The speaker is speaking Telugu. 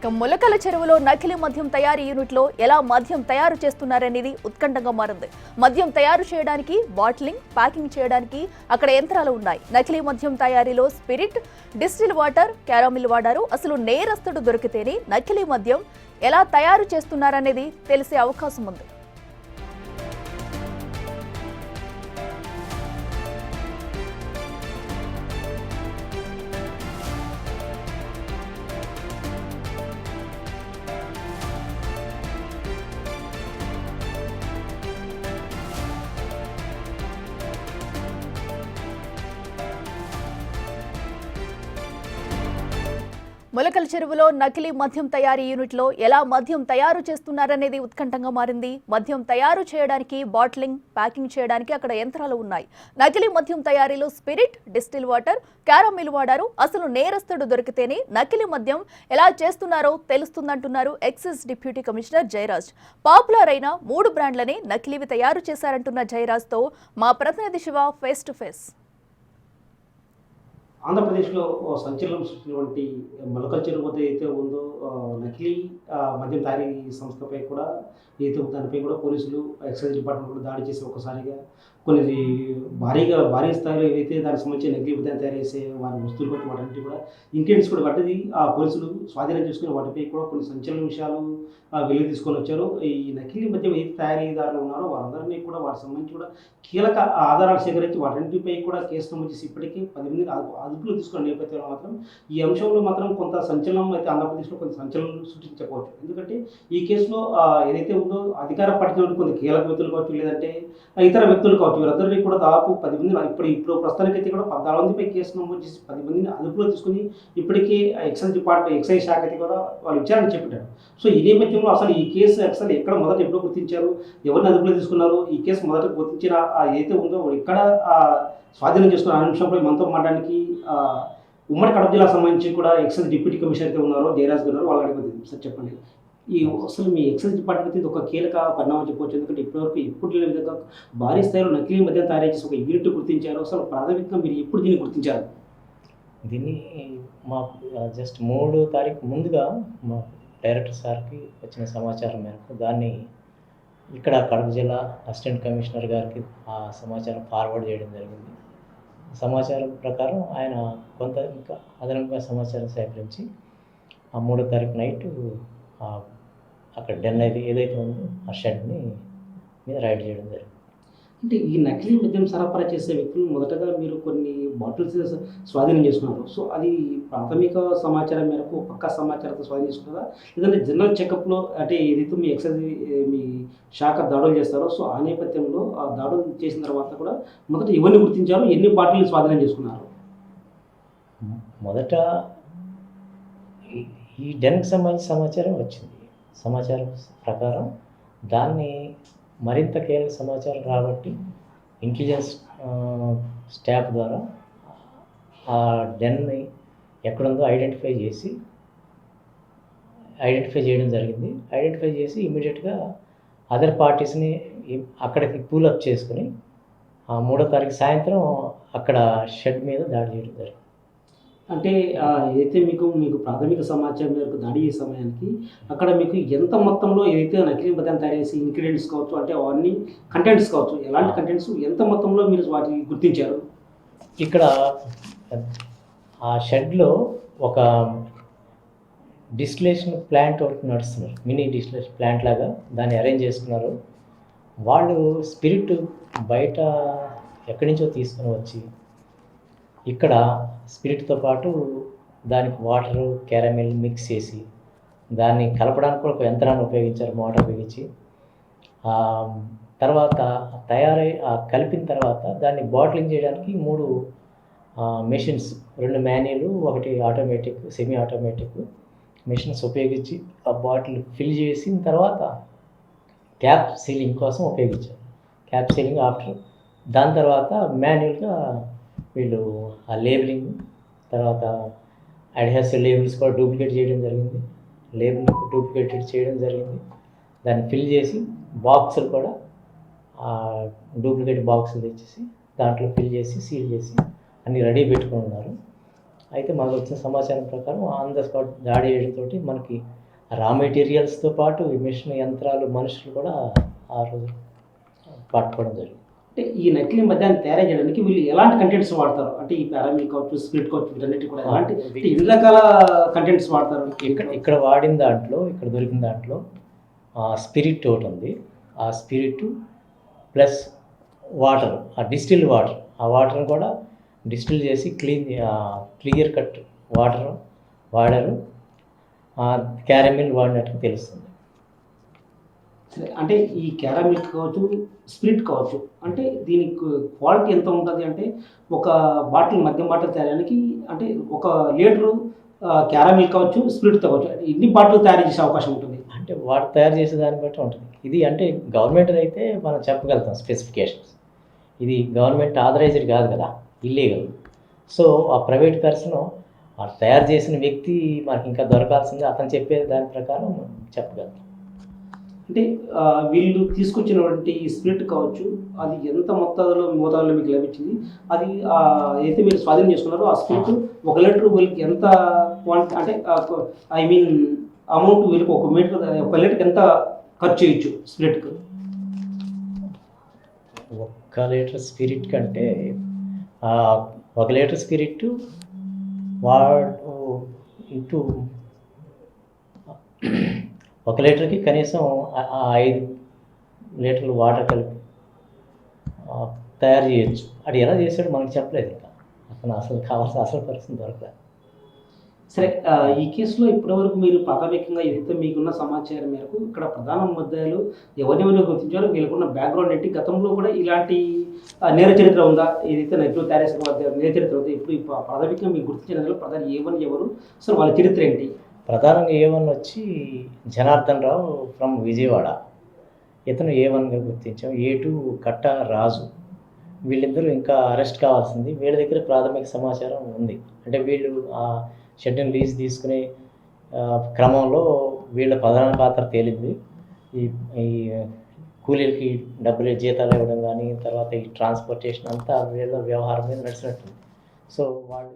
ఇక మొలకల చెరువులో నకిలీ మద్యం తయారీ యూనిట్లో ఎలా మద్యం తయారు చేస్తున్నారనేది ఉత్కంఠంగా మారింది. మద్యం తయారు చేయడానికి బాటిలింగ్, ప్యాకింగ్ చేయడానికి అక్కడ యంత్రాలు ఉన్నాయి. నకిలీ మద్యం తయారీలో స్పిరిట్, డిస్టిల్ వాటర్, క్యారమిల్ వాడారు. అసలు నేరస్తుడు దొరికితేనే నకిలీ మద్యం ఎలా తయారు చేస్తున్నారనేది తెలిసే అవకాశం ఉంది. మొలకల చెరువులో నకిలీ మద్యం తయారీ యూనిట్లో ఎలా మద్యం తయారు చేస్తున్నారనేది ఉత్కంఠంగా మారింది. మద్యం తయారు చేయడానికి బాటిలింగ్, ప్యాకింగ్ చేయడానికి అక్కడ యంత్రాలు ఉన్నాయి. నకిలీ మద్యం తయారీలో స్పిరిట్, డిస్టిల్ వాటర్, క్యారమిల్ వాడారు. అసలు నేరస్తుడు దొరికితేనే నకిలీ మద్యం ఎలా చేస్తున్నారో తెలుస్తుందంటున్నారు excise deputy commissioner Jayaraj. Popular అయిన 3 బ్రాండ్లనే నకిలీవి తయారు చేశారంటున్న జయరాజ్తో మా ప్రతినిధి శివ ఫేస్ టు ఫేస్. ఆంధ్రప్రదేశ్లో సంచలనం సృష్టించినటువంటి మొలకల చెరువు వద్ద ఏదైతే ఉందో నకిలీ మద్యం తయారీ సంస్థపై కూడా ఏదైతే దానిపై కూడా పోలీసులు, ఎక్సైజ్ డిపార్ట్మెంట్ కూడా దాడి చేసి ఒకసారిగా కొన్ని భారీ స్థాయిలో ఏదైతే దానికి సంబంధించి నకిలీ మద్యం తయారు చేసే వారి వస్తువులు బట్టి వాటి కూడా ఇంగ్రీడియంట్స్ కూడా పడ్డది పోలీసులు స్వాధీనం చేసుకుని వాటిపై కూడా కొన్ని సంచలన విషయాలు వెలుగు తీసుకొని వచ్చారు. ఈ నకిలీ మద్యం ఏదైతే తయారీదారులు ఉన్నారో వారందరినీ కూడా వాటికి సంబంధించి కూడా కీలక ఆధారాలు సేకరించి వాటిపై కూడా కేసు నమోదు చేసి ఇప్పటికీ 10 మంది అదుపులో తీసుకున్న నేపథ్యంలో మాత్రం ఈ అంశంలో మాత్రం కొంత సంచలనం అయితే ఆంధ్రప్రదేశ్లో కొంత సంచలనం సృష్టించకపోవచ్చు. ఎందుకంటే ఈ కేసులో ఏదైతే ఉందో అధికార పట్టినటువంటి కొంత కీలక వ్యక్తులు కావచ్చు, లేదంటే ఇతర వ్యక్తులు కావచ్చు, వీరందరినీ కూడా దాదాపు 10 మంది ఇప్పుడు ప్రస్తుతానికైతే కూడా 14 మందిపై కేసు నమోదు చేసి 10 మందిని అదుపులో తీసుకుని ఇప్పటికీ ఎక్సైజ్ శాఖ అయితే కూడా వాళ్ళు విచారణ చేపట్టారు. సో ఈ నేపథ్యంలో అసలు ఈ కేసు అసలు ఎక్కడ మొదట ఎప్పుడు గుర్తించారు, ఎవరిని అదుపులో తీసుకున్నారు, ఈ కేసు మొదట గుర్తించిన ఏదైతే ఉందో ఎక్కడ స్వాధీనం చేసుకున్న అంశంపై మనతో మాట్లాడడానికి ఉమ్మడి కడప జిల్లా సంబంధించి కూడా ఎక్సైజ్ డిప్యూటీ కమిషనర్ అయితే ఉన్నారో జయరాజ్ గారు, వాళ్ళు అడిగింది సార్ చెప్పండి. అసలు మీ ఎక్సైజ్ డిపార్ట్మెంట్ ఇది ఒక కీలక పరిణామం చెప్పవచ్చు. ఎందుకంటే ఇప్పటివరకు ఎప్పుడు లేని విధంగా భారీ స్థాయిలో నకిలీ మద్యం తయారు చేసి ఒక యూనిట్ గుర్తించారు. అసలు ప్రాథమికంగా మీరు ఎప్పుడు దీన్ని గుర్తించారు? దీన్ని మాకు జస్ట్ 3వ తారీఖు ముందుగా మా డైరెక్టర్ సార్కి వచ్చిన సమాచారం మేరకు దాన్ని ఇక్కడ కడప జిల్లా అసిస్టెంట్ కమిషనర్ గారికి ఆ సమాచారం ఫార్వర్డ్ చేయడం జరిగింది. సమాచారం ప్రకారం ఆయన కొంత ఇంకా అదనంగా సమాచారం సేకరించి ఆ 3వ తారీఖు నైట్ అక్కడ డెన్ ఏదైతే ఉందో ఆ షెడ్ని మీద రైడ్ చేయడం జరిగింది. అంటే ఈ నకిలీ మద్యం సరఫరా చేసే వ్యక్తులు మొదటగా మీరు కొన్ని బాటిల్స్ స్వాధీనం చేసుకున్నారు. సో అది ప్రాథమిక సమాచారం మేరకు పక్కా సమాచారంతో స్వాధీనం చేసుకున్నారా, లేదంటే జనరల్ చెకప్లో అంటే ఏదైతే మీ ఎక్సైజ్ మీ శాఖ దాడులు చేస్తారో సో ఆ నేపథ్యంలో ఆ దాడులు చేసిన తర్వాత కూడా మొదట ఎవరిని గుర్తించారు, ఎన్ని బాటిల్ని స్వాధీనం చేసుకున్నారు? మొదట ఈ డెన్కి సంబంధించిన సమాచారం వచ్చింది. సమాచారం ప్రకారం దాన్ని మరింత కీలక సమాచారం రాబట్టి ఇంటెలిజెన్స్ స్టాఫ్ ద్వారా ఆ డెన్ని ఎక్కడుందో ఐడెంటిఫై చేయడం జరిగింది. ఐడెంటిఫై చేసి ఇమీడియట్గా అదర్ పార్టీస్ని అక్కడికి పూలప్ చేసుకుని 3వ తారీఖు సాయంత్రం అక్కడ షెడ్ మీద దాడి చేయడం జరిగింది. అంటే ఏదైతే మీకు ప్రాథమిక సమాచారం మేరకు దాడి చేసే సమయానికి అక్కడ మీకు ఎంత మొత్తంలో ఏదైతే నకిలీ మద్యం తయారు చేసి ఇంగ్రీడియంట్స్ కావచ్చు, అంటే అవన్నీ కంటెంట్స్ కావచ్చు, ఎలాంటి కంటెంట్స్ ఎంత మొత్తంలో మీరు వాటిని గుర్తించారు? ఇక్కడ ఆ షెడ్లో ఒక డిస్టిలేషన్ ప్లాంట్ ఒకటి నడుస్తున్నారు, మినీ డిస్టిలేషన్ ప్లాంట్ లాగా దాన్ని అరేంజ్ చేసుకున్నారు. వాళ్ళు స్పిరిట్ బయట ఎక్కడి నుంచో తీసుకుని వచ్చి ఇక్కడ స్పిరిట్తో పాటు దానికి వాటరు, క్యారమిల్ మిక్స్ చేసి దాన్ని కలపడానికి కూడా ఒక యంత్రాన్ని ఉపయోగించారు, మోటార్ ఉపయోగించి. తర్వాత కలిపిన తర్వాత దాన్ని బాటిలింగ్ చేయడానికి 3 machines, 2 manual, 1 automatic, semi automatic machines ఉపయోగించి ఆ బాటిల్ ఫిల్ చేసిన తర్వాత క్యాప్ సీలింగ్ కోసం ఉపయోగించారు. క్యాప్ సీలింగ్ ఆఫ్టర్ దాని తర్వాత మాన్యువల్గా వీళ్ళు ఆ లేబులింగ్, తర్వాత అడ్హెసివ్ లేబుల్స్ కూడా డూప్లికేట్ చేయడం జరిగింది. దాన్ని ఫిల్ చేసి బాక్సులు కూడా డూప్లికేట్ బాక్సులు తెచ్చేసి దాంట్లో ఫిల్ చేసి సీల్ చేసి అన్నీ రెడీ పెట్టుకుని ఉన్నారు. అయితే మాకు వచ్చిన సమాచారం ప్రకారం ఆన్ ద స్పాట్ దాడి చేయడంతో మనకి రా మెటీరియల్స్తో పాటు ఈ మిషన్ యంత్రాలు మనుషులు కూడా ఆ రోజు పట్టుకోవడం జరిగింది. అంటే ఈ నకిలీ మద్యాన్ని తయారు చేయడానికి వీళ్ళు ఎలాంటి కంటెంట్స్ వాడతారు? అంటే ఈ పారామిల్ కావచ్చు, స్పిరిట్ కావచ్చు, వీటన్నిటి కూడా ఎలాంటి అంటే ఎన్ని రకాల కంటెంట్స్ వాడతారు? ఇక్కడ వాడిన దాంట్లో, ఇక్కడ దొరికిన దాంట్లో స్పిరిట్ ఒకటి ఉంది. ఆ స్పిరిట్ ప్లస్ వాటర్, ఆ డిస్టిల్ వాటర్, ఆ వాటర్ని కూడా డిస్టిల్ చేసి క్లియర్ కట్ వాటర్ వాడారు. క్యారమిల్ వాడినట్టు తెలుస్తుంది. సరే, అంటే ఈ క్యారామిల్ కావచ్చు, స్పిరిట్ కావచ్చు, అంటే దీనికి క్వాలిటీ ఎంత ఉంటుంది? అంటే ఒక బాటిల్, మద్యం బాటిల్ తయారడానికి అంటే ఒక లీటరు క్యారామిల్ కావచ్చు, స్పిరిట్ కావచ్చు, అంటే ఎన్ని బాటిల్ తయారు చేసే అవకాశం ఉంటుంది? అంటే వాడు తయారు చేసే దాన్ని బట్టి ఉంటుంది. ఇది అంటే గవర్నమెంట్ అయితే మనం చెప్పగలుగుతాం స్పెసిఫికేషన్స్. ఇది గవర్నమెంట్ ఆథరైజ్డ్ కాదు కదా, ఇల్లీగల్. సో ఆ ప్రైవేట్ పర్సన్ తయారు చేసిన వ్యక్తి మనకి ఇంకా దొరకాల్సింది, అతను చెప్పే దాని ప్రకారం చెప్పగలుగుతాం. అంటే వీళ్ళు తీసుకొచ్చినటువంటి స్పిరిట్ కావచ్చు, అది ఎంత మోతాదులో మీకు లభించింది? అది అయితే మీరు స్వాధీనం చేసుకున్నారో ఆ స్పిరిట్ 1 లీటర్ వీళ్ళకి ఎంత క్వాంటిటీ, అంటే ఐ మీన్ అమౌంట్ వీళ్ళకి 1 లీటర్కి ఎంత ఖర్చు చేయొచ్చు స్పిరిట్కి? 1 లీటర్ స్పిరిట్ కంటే 1 లీటర్ స్పిరిట్ వాడు ఇంటూ 1 లీటర్కి కనీసం 5 లీటర్లు వాటర్ కలిపి తయారు చేయొచ్చు. అది ఎలా చేశాడు మనకు చెప్పలేదు. ఇంకా అతను అసలు కావాల్సిన అసలు పరిస్థితి దొరకలేదు. సరే, ఈ కేసులో ఇప్పటివరకు మీరు ప్రాథమికంగా ఏదైతే మీకున్న సమాచారం మేరకు ఇక్కడ ప్రధాన ముద్దాయిలు ఎవరెవరు గుర్తించారో, వీళ్ళకున్న బ్యాక్గ్రౌండ్ ఏంటి, గతంలో కూడా ఇలాంటి నేర చరిత్ర ఉందా, ఏదైతే నకిలీ తయారు చేసిన నేర చరిత్ర ఉందా, ఇప్పుడు ప్రాథమికంగా మీకు గుర్తించిన ప్రధాన A1 ఎవరు, అసలు వాళ్ళ చరిత్ర ఏంటి? ప్రధానంగా A1 వచ్చి జనార్దన్ రావు ఫ్రమ్ విజయవాడ, ఇతను A1గా గుర్తించాం. A2 కట్ట రాజు. వీళ్ళిద్దరూ ఇంకా అరెస్ట్ కావాల్సింది. వీళ్ళ దగ్గర ప్రాథమిక సమాచారం ఉంది. అంటే వీళ్ళు ఆ షెడ్యూల్ లీజ్ తీసుకునే క్రమంలో వీళ్ళ ప్రధాన పాత్ర తేలింది. ఈ కూలీలకి డబ్బులు జీతాలు ఇవ్వడం కానీ, తర్వాత ఈ ట్రాన్స్పోర్టేషన్ అంతా వీళ్ళ వ్యవహారం మీద నడిచినట్టుంది. సో వాళ్ళు